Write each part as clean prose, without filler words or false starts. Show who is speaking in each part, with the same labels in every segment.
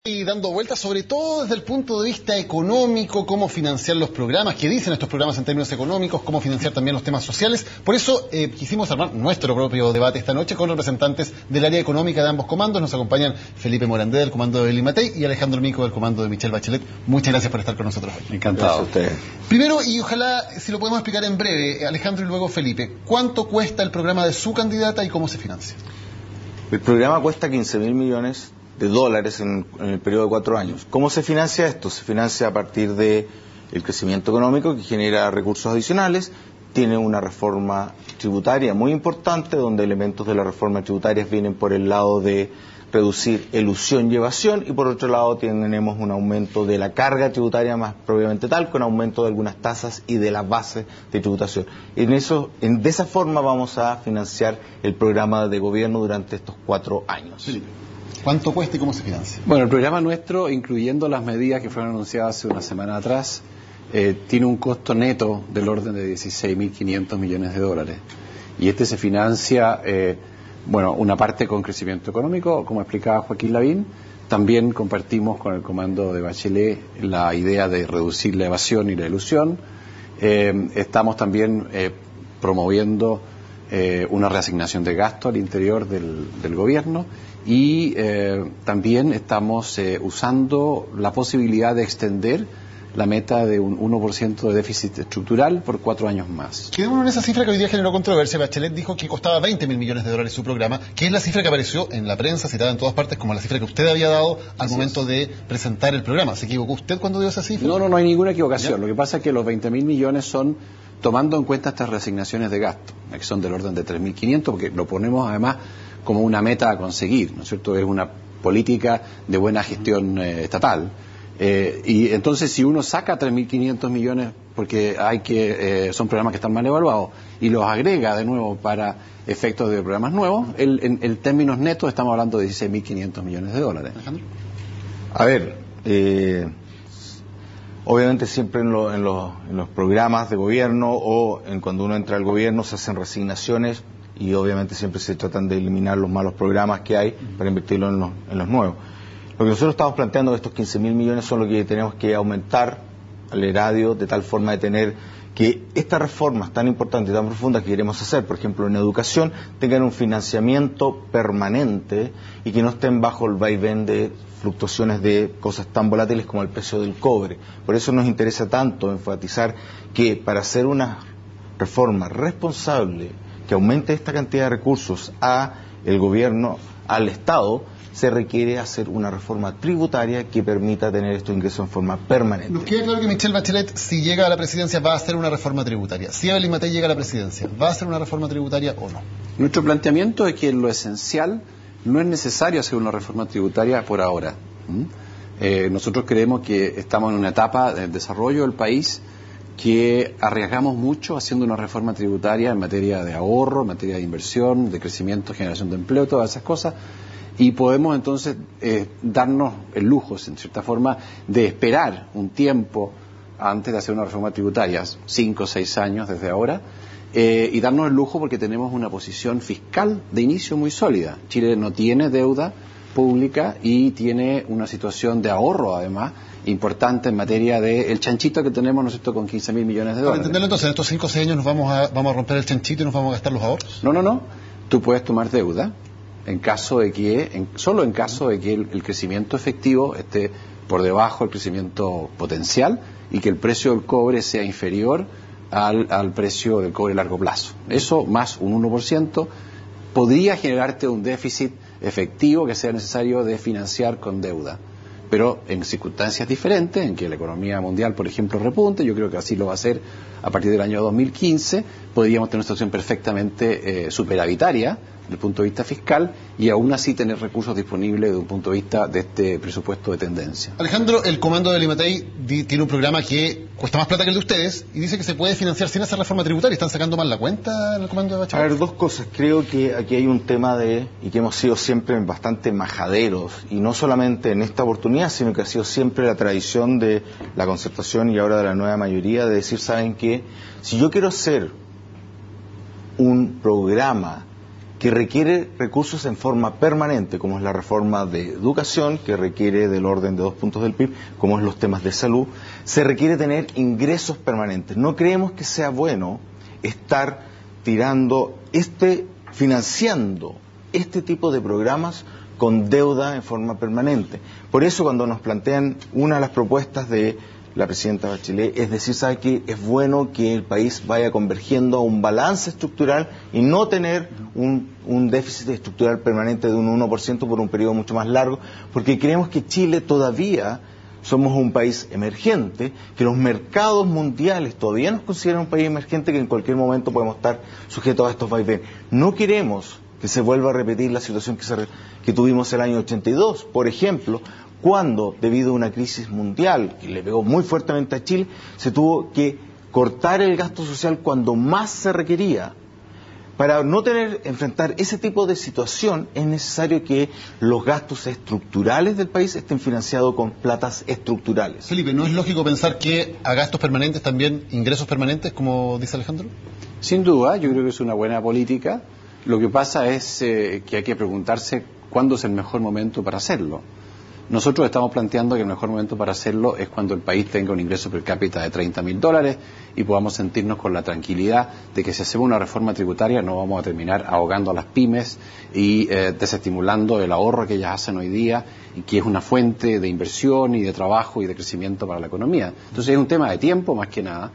Speaker 1: Y dando vueltas, sobre todo desde el punto de vista económico, cómo financiar los programas, qué dicen estos programas en términos económicos, cómo financiar también los temas sociales. Por eso quisimos armar nuestro propio debate esta noche con representantes del área económica de ambos comandos. Nos acompañan Felipe Morandé del comando de Evelyn Matei y Alejandro Mico del comando de Michelle Bachelet. Muchas gracias por estar con nosotros hoy.
Speaker 2: Encantado.
Speaker 3: Gracias a ustedes.
Speaker 1: Primero, y ojalá si lo podemos explicar en breve, Alejandro y luego Felipe, ¿cuánto cuesta el programa de su candidata y cómo se financia?
Speaker 3: El programa cuesta 15.000 millones de dólares en el periodo de 4 años. ¿Cómo se financia esto? Se financia a partir del crecimiento económico que genera recursos adicionales, tiene una reforma tributaria muy importante, donde elementos de la reforma tributaria vienen por el lado de reducir elusión y evasión, y por otro lado tenemos un aumento de la carga tributaria más propiamente tal, con aumento de algunas tasas y de la base de tributación. De esa forma vamos a financiar el programa de gobierno durante estos 4 años.
Speaker 1: Sí. ¿Cuánto cuesta y cómo se financia?
Speaker 2: Bueno, el programa nuestro, incluyendo las medidas que fueron anunciadas hace una semana atrás, tiene un costo neto del orden de 16.500 millones de dólares. Y este se financia, una parte con crecimiento económico, como explicaba Joaquín Lavín. También compartimos con el comando de Bachelet la idea de reducir la evasión y la elusión. Estamos también promoviendo una reasignación de gasto al interior del gobierno. Y también estamos usando la posibilidad de extender la meta de un 1% de déficit estructural por 4 años más.
Speaker 1: Quedémonos en esa cifra que hoy día generó controversia. Bachelet dijo que costaba 20.000 millones de dólares su programa, que es la cifra que apareció en la prensa, citada en todas partes, como la cifra que usted había dado al momento de presentar el programa. ¿Se equivocó usted cuando dio esa cifra?
Speaker 2: No hay ninguna equivocación.
Speaker 1: ¿Ya?
Speaker 2: Lo que pasa es que los 20.000 millones son tomando en cuenta estas reasignaciones de gasto, que son del orden de 3.500, porque lo ponemos además como una meta a conseguir, ¿no es cierto? Es una política de buena gestión estatal. Y entonces si uno saca 3.500 millones porque son programas que están mal evaluados y los agrega de nuevo para efectos de programas nuevos, en términos netos estamos hablando de 16.500 millones de dólares.
Speaker 1: Alejandro.
Speaker 3: A ver, obviamente siempre en los programas de gobierno o cuando uno entra al gobierno se hacen reasignaciones y obviamente siempre se tratan de eliminar los malos programas que hay para invertirlos en los nuevos. Lo que nosotros estamos planteando de estos 15.000 millones son lo que tenemos que aumentar al erario de tal forma de tener que estas reformas tan importantes y tan profundas que queremos hacer, por ejemplo en educación, tengan un financiamiento permanente y que no estén bajo el vaivén de fluctuaciones de cosas tan volátiles como el precio del cobre. Por eso nos interesa tanto enfatizar que para hacer una reforma responsable que aumente esta cantidad de recursos al gobierno, al Estado, se requiere hacer una reforma tributaria que permita tener estos ingresos en forma permanente.
Speaker 1: Nos queda claro que Michelle Bachelet, si llega a la presidencia, va a hacer una reforma tributaria. Si Evelyn Matei llega a la presidencia, ¿va a hacer una reforma tributaria o no?
Speaker 2: Nuestro planteamiento es que en lo esencial no es necesario hacer una reforma tributaria por ahora. Nosotros creemos que estamos en una etapa de desarrollo del país que arriesgamos mucho haciendo una reforma tributaria en materia de ahorro, en materia de inversión, de crecimiento, generación de empleo, todas esas cosas, y podemos entonces darnos el lujo, en cierta forma, de esperar un tiempo antes de hacer una reforma tributaria, 5 o 6 años desde ahora, y darnos el lujo porque tenemos una posición fiscal de inicio muy sólida. Chile no tiene deuda pública y tiene una situación de ahorro, además, importante en materia de el chanchito que tenemos, ¿no es cierto?, con 15.000 millones de dólares.
Speaker 1: Para entenderlo entonces, en estos 5 o 6 años nos vamos a romper el chanchito y nos vamos a gastar los ahorros.
Speaker 2: No. Tú puedes tomar deuda solo en caso de que el crecimiento efectivo esté por debajo del crecimiento potencial y que el precio del cobre sea inferior al precio del cobre a largo plazo. Eso más un 1% podría generarte un déficit efectivo que sea necesario de financiar con deuda. Pero en circunstancias diferentes, en que la economía mundial, por ejemplo, repunte, yo creo que así lo va a hacer a partir del año 2015, podríamos tener una situación perfectamente superavitaria desde el punto de vista fiscal y aún así tener recursos disponibles desde un punto de vista de este presupuesto de tendencia.
Speaker 1: Alejandro, el comando de Evelyn Matei tiene un programa que cuesta más plata que el de ustedes y dice que se puede financiar sin hacer reforma tributaria. ¿Están sacando mal la cuenta en el comando de Bachelet?
Speaker 3: A ver, 2 cosas. Creo que aquí hay un tema y que hemos sido siempre bastante majaderos, y no solamente en esta oportunidad, sino que ha sido siempre la tradición de la concertación y ahora de la nueva mayoría de decir, ¿saben qué? Si yo quiero hacer un programa que requiere recursos en forma permanente, como es la reforma de educación, que requiere del orden de 2 puntos del PIB, como es los temas de salud, se requiere tener ingresos permanentes. No creemos que sea bueno estar financiando este tipo de programas con deuda en forma permanente. Por eso cuando nos plantean una de las propuestas de la presidenta Bachelet, es decir, ¿sabe qué? Es bueno que el país vaya convergiendo a un balance estructural y no tener un déficit estructural permanente de un 1% por un periodo mucho más largo, porque creemos que Chile todavía somos un país emergente, que los mercados mundiales todavía nos consideran un país emergente, que en cualquier momento podemos estar sujetos a estos vaivenes. No queremos que se vuelva a repetir la situación que tuvimos el año 82, por ejemplo, cuando, debido a una crisis mundial que le pegó muy fuertemente a Chile, se tuvo que cortar el gasto social cuando más se requería. Para no enfrentar ese tipo de situación, es necesario que los gastos estructurales del país estén financiados con platas estructurales.
Speaker 1: Felipe, ¿no es lógico pensar que a gastos permanentes también ingresos permanentes, como dice Alejandro?
Speaker 2: Sin duda, yo creo que es una buena política. Lo que pasa es que hay que preguntarse cuándo es el mejor momento para hacerlo. Nosotros estamos planteando que el mejor momento para hacerlo es cuando el país tenga un ingreso per cápita de $30.000 y podamos sentirnos con la tranquilidad de que si hacemos una reforma tributaria no vamos a terminar ahogando a las pymes y desestimulando el ahorro que ellas hacen hoy día, y que es una fuente de inversión y de trabajo y de crecimiento para la economía. Entonces es un tema de tiempo más que nada,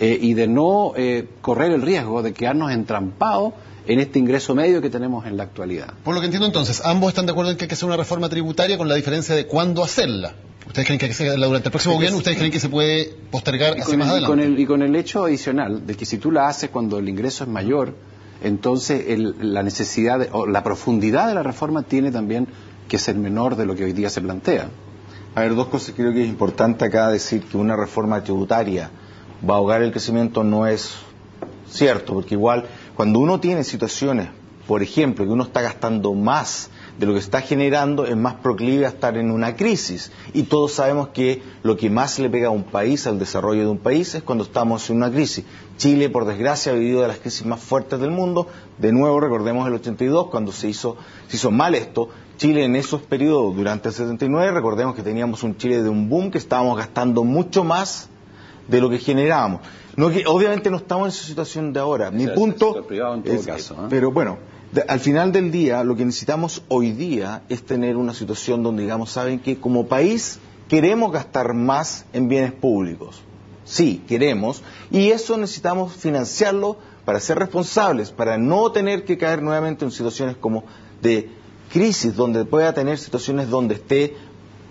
Speaker 2: y de no correr el riesgo de quedarnos entrampados en este ingreso medio que tenemos en la actualidad.
Speaker 1: Por lo que entiendo entonces, ambos están de acuerdo en que hay que hacer una reforma tributaria, con la diferencia de cuándo hacerla. ¿Ustedes creen que hay que hacerla durante el próximo gobierno? ¿Ustedes creen que se puede postergar hacia más adelante?
Speaker 2: Y con el hecho adicional de que si tú la haces cuando el ingreso es mayor, entonces la necesidad o la profundidad de la reforma tiene también que ser menor de lo que hoy día se plantea.
Speaker 3: A ver, dos cosas. Creo que es importante acá decir que una reforma tributaria va a ahogar el crecimiento no es cierto, porque igual cuando uno tiene situaciones, por ejemplo, que uno está gastando más de lo que está generando, es más proclive a estar en una crisis. Y todos sabemos que lo que más le pega a un país, al desarrollo de un país, es cuando estamos en una crisis. Chile, por desgracia, ha vivido de las crisis más fuertes del mundo. De nuevo, recordemos el 82, cuando se hizo mal esto. Chile en esos periodos, durante el 79, recordemos que teníamos un Chile de un boom, que estábamos gastando mucho más de lo que generábamos. Obviamente no estamos en esa situación de ahora. Mi punto es, pero bueno, al final del día lo que necesitamos hoy día es tener una situación donde digamos, saben que como país queremos gastar más en bienes públicos. Sí, queremos, y eso necesitamos financiarlo para ser responsables, para no tener que caer nuevamente en situaciones como de crisis, donde pueda tener situaciones donde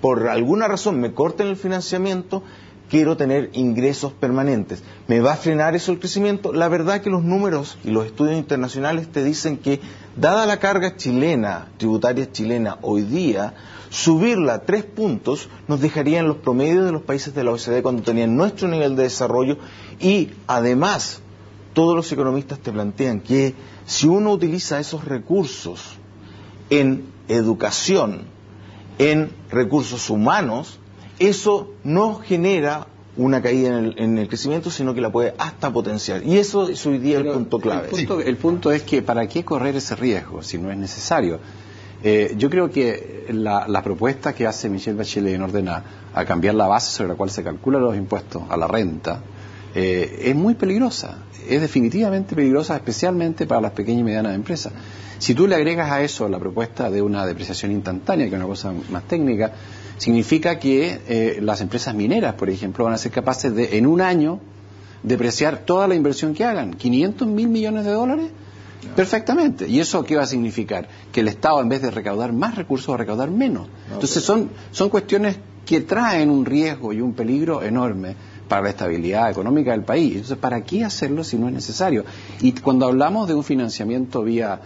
Speaker 3: por alguna razón me corten el financiamiento. Quiero tener ingresos permanentes. ¿Me va a frenar eso el crecimiento? La verdad que los números y los estudios internacionales te dicen que, dada la carga tributaria chilena hoy día, subirla 3 puntos nos dejaría en los promedios de los países de la OECD cuando tenían nuestro nivel de desarrollo, y además todos los economistas te plantean que si uno utiliza esos recursos en educación, en recursos humanos, eso no genera una caída en el crecimiento, sino que la puede hasta potenciar. Y eso es hoy día el punto clave.
Speaker 2: El punto es que ¿para qué correr ese riesgo si no es necesario? Yo creo que la propuesta que hace Michelle Bachelet en orden a cambiar la base sobre la cual se calculan los impuestos a la renta es muy peligrosa. Es definitivamente peligrosa, especialmente para las pequeñas y medianas empresas. Si tú le agregas a eso la propuesta de una depreciación instantánea, que es una cosa más técnica, significa que las empresas mineras, por ejemplo, van a ser capaces de, en un año, depreciar toda la inversión que hagan. ¿500.000 millones de dólares? No. Perfectamente. ¿Y eso qué va a significar? Que el Estado, en vez de recaudar más recursos, va a recaudar menos. Entonces son cuestiones que traen un riesgo y un peligro enorme para la estabilidad económica del país. Entonces, ¿para qué hacerlo si no es necesario? Y cuando hablamos de un financiamiento vía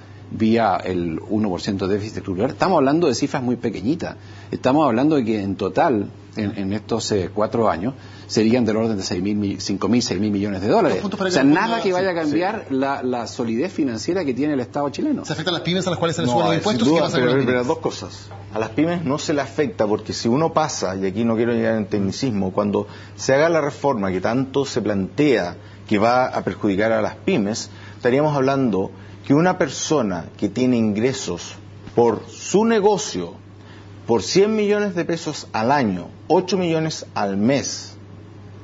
Speaker 2: el 1% de déficit estructural, estamos hablando de cifras muy pequeñitas. Estamos hablando de que en total, en estos 4 años, serían del orden de 5.000, 6.000 millones de dólares. O sea, nada que vaya a cambiar la solidez financiera que tiene el Estado chileno.
Speaker 1: ¿Se afectan las pymes a las cuales se les suben los impuestos?
Speaker 3: Duda, pero dos cosas. A las pymes no se le afecta, porque si uno pasa, y aquí no quiero llegar en tecnicismo, cuando se haga la reforma que tanto se plantea que va a perjudicar a las pymes, estaríamos hablando que una persona que tiene ingresos por su negocio por 100 millones de pesos al año, 8 millones al mes,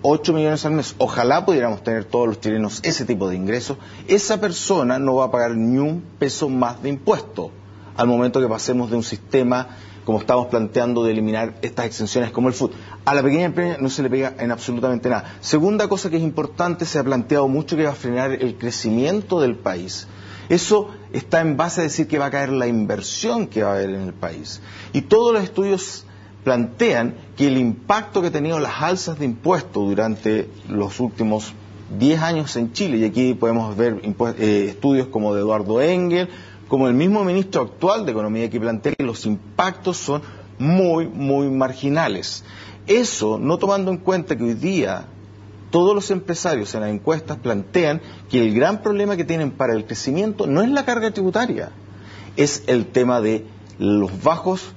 Speaker 3: 8 millones al mes, ojalá pudiéramos tener todos los chilenos ese tipo de ingresos, esa persona no va a pagar ni un peso más de impuesto al momento que pasemos de un sistema como estamos planteando de eliminar estas exenciones como el FUT. A la pequeña empresa no se le pega en absolutamente nada. Segunda cosa que es importante, se ha planteado mucho que va a frenar el crecimiento del país. Eso está en base a decir que va a caer la inversión que va a haber en el país. Y todos los estudios plantean que el impacto que ha tenido las alzas de impuestos durante los últimos 10 años en Chile, y aquí podemos ver estudios como de Eduardo Engel, como el mismo ministro actual de Economía, que plantea que los impactos son muy, muy marginales. Eso no tomando en cuenta que hoy día todos los empresarios en las encuestas plantean que el gran problema que tienen para el crecimiento no es la carga tributaria, es el tema de los bajos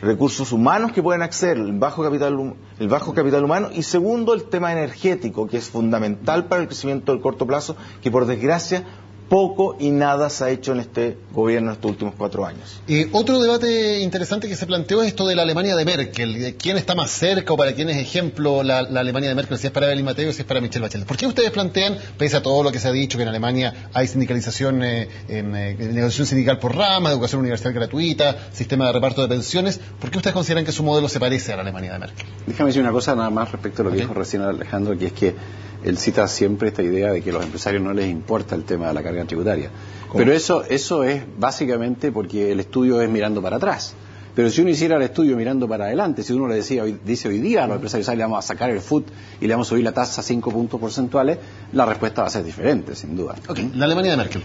Speaker 3: recursos humanos que pueden acceder, el bajo capital humano, y segundo, el tema energético, que es fundamental para el crecimiento del corto plazo, que por desgracia poco y nada se ha hecho en este gobierno en estos últimos 4 años.
Speaker 1: Otro debate interesante que se planteó es esto de la Alemania de Merkel, de quién está más cerca o para quién es ejemplo la Alemania de Merkel, si es para Evelyn Mateu o si es para Michelle Bachelet. ¿Por qué ustedes plantean, pese a todo lo que se ha dicho, que en Alemania hay sindicalización, negociación sindical por rama, educación universal gratuita, sistema de reparto de pensiones, por qué ustedes consideran que su modelo se parece a la Alemania de Merkel?
Speaker 2: Déjame decir una cosa nada más respecto a lo que dijo recién Alejandro, que es que él cita siempre esta idea de que a los empresarios no les importa el tema de la carga tributaria. ¿Cómo? Pero eso es básicamente porque el estudio es mirando para atrás. Pero si uno hiciera el estudio mirando para adelante, si uno le dice hoy día a los empresarios, le vamos a sacar el FUT y le vamos a subir la tasa a 5 puntos porcentuales, la respuesta va a ser diferente, sin duda.
Speaker 1: Okay. La Alemania de Merkel.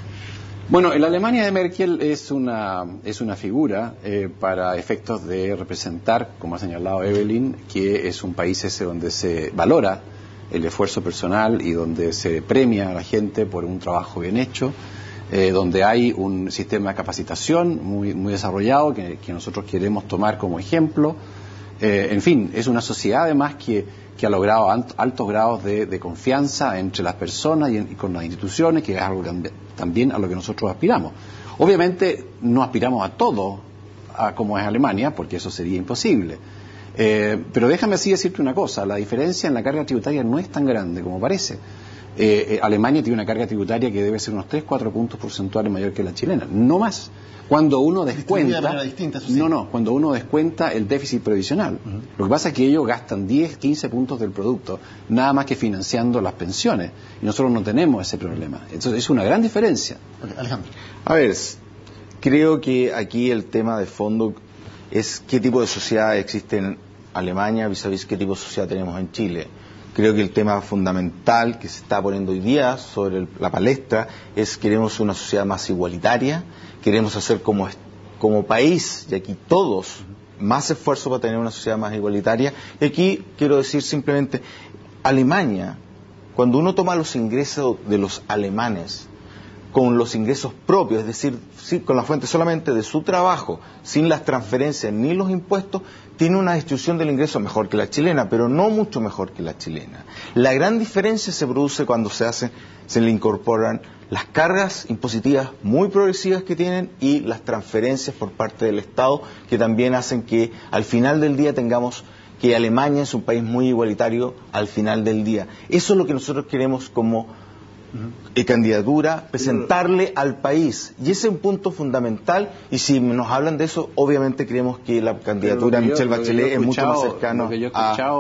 Speaker 2: Bueno, la Alemania de Merkel es una figura para efectos de representar, como ha señalado Evelyn, que es un país ese donde se valora el esfuerzo personal y donde se premia a la gente por un trabajo bien hecho, donde hay un sistema de capacitación muy desarrollado que nosotros queremos tomar como ejemplo. En fin, es una sociedad además que ha logrado altos grados de confianza entre las personas y con las instituciones, que es algo también a lo que nosotros aspiramos. Obviamente no aspiramos a todo como es Alemania, porque eso sería imposible. Pero déjame así decirte una cosa, la diferencia en la carga tributaria no es tan grande como parece. Alemania tiene una carga tributaria que debe ser unos 3-4 puntos porcentuales mayor que la chilena, no más. Cuando uno descuenta, cuando uno descuenta el déficit previsional. Lo que pasa es que ellos gastan 10-15 puntos del producto, nada más que financiando las pensiones, y nosotros no tenemos ese problema. Entonces es una gran diferencia.
Speaker 1: Alejandro.
Speaker 3: A ver, creo que aquí el tema de fondo es qué tipo de sociedad existe en Alemania vis-a-vis qué tipo de sociedad tenemos en Chile. Creo que el tema fundamental que se está poniendo hoy día sobre la palestra es queremos una sociedad más igualitaria, queremos hacer como país, y aquí todos, más esfuerzo para tener una sociedad más igualitaria. Y aquí quiero decir simplemente, Alemania, cuando uno toma los ingresos de los alemanes con los ingresos propios, es decir, con la fuente solamente de su trabajo, sin las transferencias ni los impuestos, tiene una distribución del ingreso mejor que la chilena, pero no mucho mejor que la chilena. La gran diferencia se produce cuando se le incorporan las cargas impositivas muy progresivas que tienen y las transferencias por parte del Estado, que también hacen que al final del día tengamos que Alemania es un país muy igualitario al final del día. Eso es lo que nosotros queremos como candidatura, presentarle al país, y ese es un punto fundamental, y si nos hablan de eso, obviamente creemos que la candidatura de Michelle Bachelet es mucho más cercano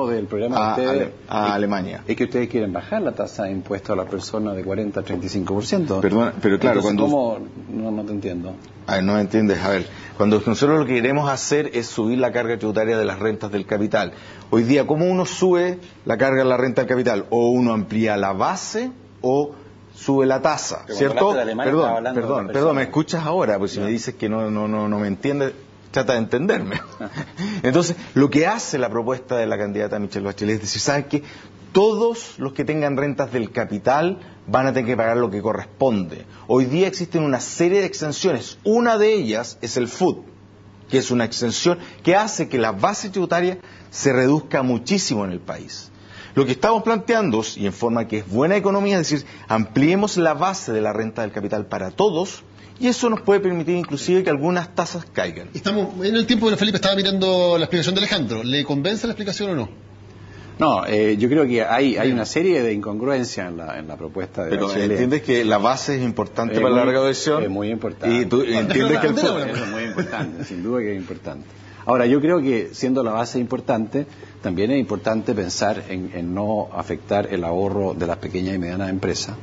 Speaker 2: del programa de ustedes,
Speaker 3: a Alemania.
Speaker 2: Es que ustedes quieren bajar la tasa de impuestos a las personas de 40 a 35%.
Speaker 3: Perdón, pero claro,
Speaker 2: entonces, ¿cómo? No te entiendo.
Speaker 3: A ver, no me entiendes. A ver, cuando nosotros lo que queremos hacer es subir la carga tributaria de las rentas del capital. Hoy día, ¿cómo uno sube la carga de la renta del capital? O uno amplía la base o sube la tasa, ¿cierto? Perdón, ¿me escuchas ahora? Pues si me dices que no me entiendes, trata de entenderme. Entonces, lo que hace la propuesta de la candidata Michelle Bachelet es decir, ¿sabes qué? Todos los que tengan rentas del capital van a tener que pagar lo que corresponde. Hoy día existen una serie de exenciones, una de ellas es el FUT, que es una exención que hace que la base tributaria se reduzca muchísimo en el país. Lo que estamos planteando, y en forma que es buena economía, es decir, ampliemos la base de la renta del capital para todos y eso nos puede permitir inclusive que algunas tasas caigan.
Speaker 1: Estamos en el tiempo de Felipe, estaba mirando la explicación de Alejandro. ¿Le convence la explicación o no?
Speaker 2: No, yo creo que hay una serie de incongruencias en la propuesta de
Speaker 3: Pero
Speaker 2: Bachelet.
Speaker 3: entiendes que la base es importante para la recaudación.
Speaker 2: Es muy importante.
Speaker 3: Y tú entiendes que
Speaker 2: eso es muy importante, sin duda que es importante. Ahora, yo creo que siendo la base importante, también es importante pensar en no afectar el ahorro de las pequeñas y medianas empresas,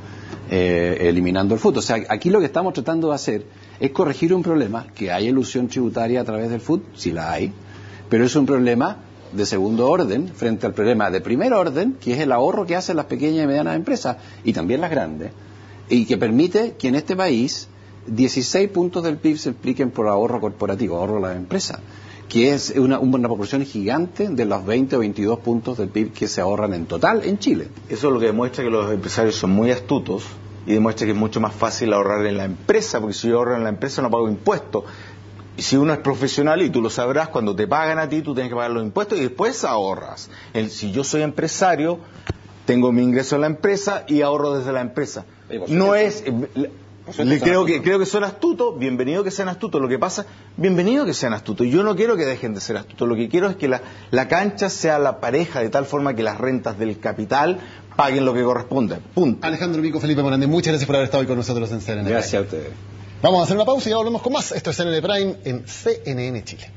Speaker 2: eliminando el FUT. O sea, aquí lo que estamos tratando de hacer es corregir un problema, que hay elusión tributaria a través del FUT, sí la hay, pero es un problema de segundo orden frente al problema de primer orden, que es el ahorro que hacen las pequeñas y medianas empresas, y también las grandes, y que permite que en este país 16 puntos del PIB se expliquen por ahorro corporativo, ahorro de las empresas, que es una proporción gigante de los 20 o 22 puntos del PIB que se ahorran en total en Chile.
Speaker 3: Eso es lo que demuestra que los empresarios son muy astutos y demuestra que es mucho más fácil ahorrar en la empresa, porque si yo ahorro en la empresa no pago impuestos. Y si uno es profesional, y tú lo sabrás, cuando te pagan a ti, tú tienes que pagar los impuestos y después ahorras. Si yo soy empresario, tengo mi ingreso en la empresa y ahorro desde la empresa. No es... creo que son astutos, bienvenido que sean astutos. Lo que pasa, bienvenido que sean astutos. Yo no quiero que dejen de ser astutos. Lo que quiero es que la cancha sea la pareja, de tal forma que las rentas del capital paguen lo que corresponde. Punto.
Speaker 1: Alejandro Vico, Felipe Morandi, muchas gracias por haber estado hoy con nosotros en CNN.
Speaker 2: Gracias a ustedes.
Speaker 1: Vamos a hacer una pausa y ya volvemos con más. Esto es CNN Prime en CNN Chile.